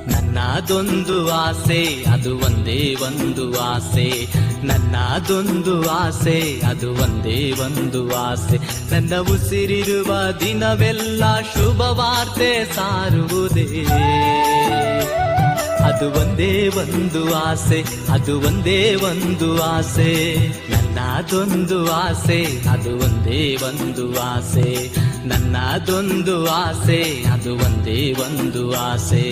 ನನ್ನದೊಂದು ಆಸೆ, ಅದು ಒಂದೇ ಒಂದು ಆಸೆ. ನನ್ನದೊಂದು ಆಸೆ, ಅದು ಒಂದೇ ಒಂದು ಆಸೆ. ನನ್ನ ಉಸಿರಿರುವ ದಿನವೆಲ್ಲ ಶುಭ ವಾರ್ತೆ ಸಾರುವುದೇ. ಅದು ಒಂದೇ ಒಂದು ಆಸೆ, ಅದು ಒಂದೇ ಒಂದು ಆಸೆ. ನನ್ನದೊಂದು ಆಸೆ, ಅದು ಒಂದೇ ಒಂದು ಆಸೆ. ನನ್ನದೊಂದು ಆಸೆ, ಅದು ಒಂದೇ ಒಂದು ಆಸೆ.